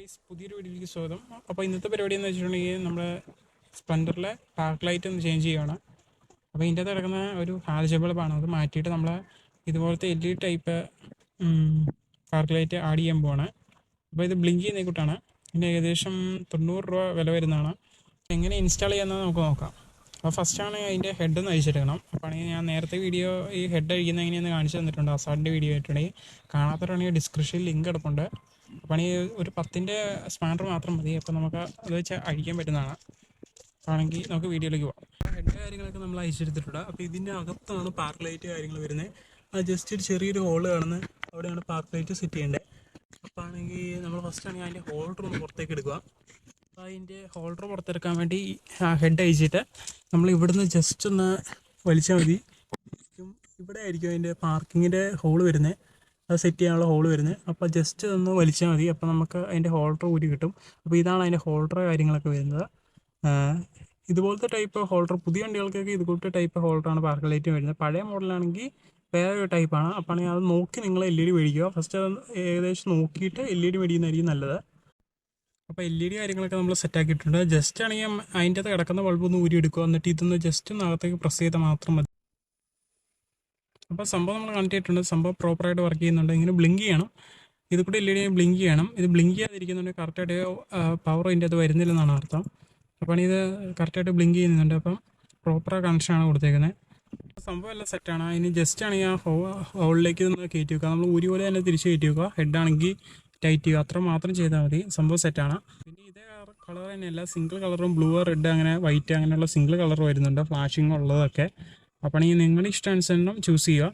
Guys, പുതിയൊരു വീഡിയോയിലേക്ക് സ്വാഗതം. അപ്പോൾ ഇന്നത്തെ പരിപാടി എന്ന് വെച്ചിട്ടുണ്ടെങ്കിൽ നമ്മുടെ സ്പ്ലെൻഡറിലെ പാർക്ക് ലൈറ്റ് ഒന്ന് ചേഞ്ച് ചെയ്യുകയാണ്. അപ്പോൾ ഇതിൻ്റെ അകത്ത് കിടക്കുന്ന ഒരു ഹാലോജൻ ബൾബാണ്. അത് മാറ്റിയിട്ട് നമ്മൾ ഇതുപോലത്തെ LED type park light add ചെയ്യാൻ പോവാണ്. അപ്പോൾ ഇത് ബ്ലിങ്ക് ചെയ്യുന്ന കൂട്ടാണ്. ഇതിന് ഏകദേശം 90 രൂപ വില വരുന്നതാണ്. എങ്ങനെ ഇൻസ്റ്റാൾ ചെയ്യാമെന്ന് നമുക്ക് നോക്കാം. അപ്പോൾ ഫസ്റ്റാണ് അതിൻ്റെ ഹെഡ് ഒന്ന് അഴിച്ചെടുക്കണം. അപ്പോൾ ആണെങ്കിൽ ഞാൻ നേരത്തെ വീഡിയോ ഈ ഹെഡ് അഴിക്കുന്ന എങ്ങനെയെന്ന് കാണിച്ചു തന്നിട്ടുണ്ട്. അസാഡിൻ്റെ വീഡിയോ ആയിട്ടുണ്ടെങ്കിൽ കാണാത്തവരാണെങ്കിൽ ഡിസ്ക്രിപ്ഷനിൽ ലിങ്ക് കിടപ്പുണ്ട്. അപ്പോൾ ഈ ഒരു 10-ൻ്റെ സ്പാനർ മാത്രം മതി. അപ്പോൾ നമുക്ക് അത് വെച്ച് അഴിക്കാൻ പറ്റുന്നതാണ്. അപ്പോൾ ആണെങ്കിൽ നമുക്ക് വീഡിയോയിലേക്ക് പോകാം. ഹെഡ് കാര്യങ്ങളൊക്കെ നമ്മൾ അഴിച്ചെടുത്തിട്ടുണ്ട്. അപ്പോൾ ഇതിൻ്റെ അകത്താണ് പാർക്ക് ലൈറ്റ് കാര്യങ്ങൾ വരുന്നത്. അത് ജസ്റ്റ് ഒരു ചെറിയൊരു ഹോള് കാണുന്നത്, അവിടെയാണ് പാർക്ക് ലൈറ്റ് സെറ്റ് ചെയ്യേണ്ടത്. അപ്പോൾ ആണെങ്കിൽ നമ്മൾ ഫസ്റ്റ് ആണെങ്കിൽ അതിൻ്റെ ഹോൾഡർ ഒന്ന് പുറത്തേക്ക് എടുക്കുക. അപ്പോൾ അതിൻ്റെ ഹോൾഡർ പുറത്തെടുക്കാൻ വേണ്ടി ഹെഡ് അഴിച്ചിട്ട് നമ്മൾ ഇവിടുന്ന് ജസ്റ്റ് ഒന്ന് വലിച്ചാൽ മതി. ഇവിടെ ആയിരിക്കും അതിൻ്റെ പാർക്കിങ്ങിൻ്റെ ഹോള് വരുന്നത്, അത് സെറ്റ് ചെയ്യാനുള്ള ഹോള് വരുന്നത്. അപ്പോൾ ജസ്റ്റ് ഒന്ന് വലിച്ചാൽ മതി. അപ്പോൾ നമുക്ക് അതിൻ്റെ ഹോൾഡർ ഊരി കിട്ടും. അപ്പോൾ ഇതാണ് അതിൻ്റെ ഹോൾഡർ കാര്യങ്ങളൊക്കെ വരുന്നത്. ഇതുപോലത്തെ ടൈപ്പ് ഹോൾഡർ പുതിയ വണ്ടികൾക്കൊക്കെ ഇതുപോലത്തെ ടൈപ്പ് ഹോൾഡറാണ് പാർക്ക് ലൈറ്റ് വരുന്നത്. പഴയ മോഡലാണെങ്കിൽ വേറൊരു ടൈപ്പാണ്. അപ്പോൾ ആണെങ്കിൽ അത് നോക്കി നിങ്ങൾ LED മേടിക്കുക. ഫസ്റ്റ് അത് ഏകദേശം നോക്കിയിട്ട് LED മേടിക്കുന്നതായിരിക്കും നല്ലത്. അപ്പോൾ LED കാര്യങ്ങളൊക്കെ നമ്മൾ സെറ്റാക്കിയിട്ടുണ്ട്. ജസ്റ്റ് ആണെങ്കിൽ അതിൻ്റെ അകത്ത് കിടക്കുന്ന ബൾബൊന്ന് ഊരി എടുക്കുക. എന്നിട്ട് ഇതൊന്ന് ജസ്റ്റ് ഒന്ന് അകത്തേക്ക് പ്രസ് ചെയ്താൽ മാത്രം മതി. അപ്പോൾ സംഭവം നമ്മൾ കണക്ട് ചെയ്തിട്ടുണ്ട്. സംഭവം പ്രോപ്പറായിട്ട് വർക്ക് ചെയ്യുന്നുണ്ട്. ഇങ്ങനെ ബ്ലിങ്ക് ചെയ്യണം. ഇത് കൂടി LED ബ്ലിങ്ക് ചെയ്യണം. ഇത് ബ്ലിങ്ക് ചെയ്യാതിരിക്കുന്നുണ്ടെങ്കിൽ കറക്റ്റായിട്ട് പവർ അതിൻ്റെ അത് വരുന്നില്ലെന്നാണ് അർത്ഥം. അപ്പോൾ ഇത് കറക്റ്റായിട്ട് ബ്ലിങ്ക് ചെയ്യുന്നുണ്ട്. അപ്പം പ്രോപ്പർ കണക്ഷനാണ് കൊടുത്തേക്കുന്നത്. സംഭവം എല്ലാം സെറ്റാണ്. അതിന് ജസ്റ്റ് ആണെങ്കിൽ ആ ഹോളിലേക്ക് ഒന്ന് കയറ്റി വെക്കുക. നമ്മൾ ഊരി പോലെ തന്നെ തിരിച്ച് കയറ്റി വെക്കുക. ഹെഡാണെങ്കിൽ ടൈറ്റ് ചെയ്യുക. അത്ര മാത്രം ചെയ്താൽ മതി. സംഭവം സെറ്റാണ്. പിന്നെ ഇതേ കളർ തന്നെയല്ല, സിംഗിൾ കളറും ബ്ലൂ, റെഡ്, അങ്ങനെ വൈറ്റ്, അങ്ങനെയുള്ള സിംഗിൾ കളർ വരുന്നുണ്ട്, ഫ്ലാഷിങ് ഉള്ളതൊക്കെ. അപ്പോൾ ആണെങ്കിൽ നിങ്ങളുടെ ഇഷ്ടാനുസരണം ചൂസ് ചെയ്യുക.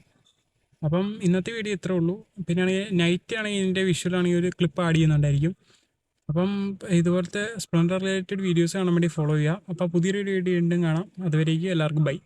അപ്പം ഇന്നത്തെ വീഡിയോ ഇത്രേ ഉള്ളൂ. പിന്നെ ആണെങ്കിൽ നൈറ്റ് ആണെങ്കിൽ ഇതിൻ്റെ വിഷ്വലാണെങ്കിൽ ഒരു ക്ലിപ്പ് ആഡ് ചെയ്യുന്നുണ്ടായിരിക്കും. അപ്പം ഇതുപോലത്തെ സ്പ്ലെൻഡർ റിലേറ്റഡ് വീഡിയോസ് കാണാൻ വേണ്ടി ഫോളോ ചെയ്യുക. അപ്പോൾ പുതിയൊരു വീഡിയോ വീണ്ടും കാണാം. അതുവരേക്കും എല്ലാവർക്കും ബൈ.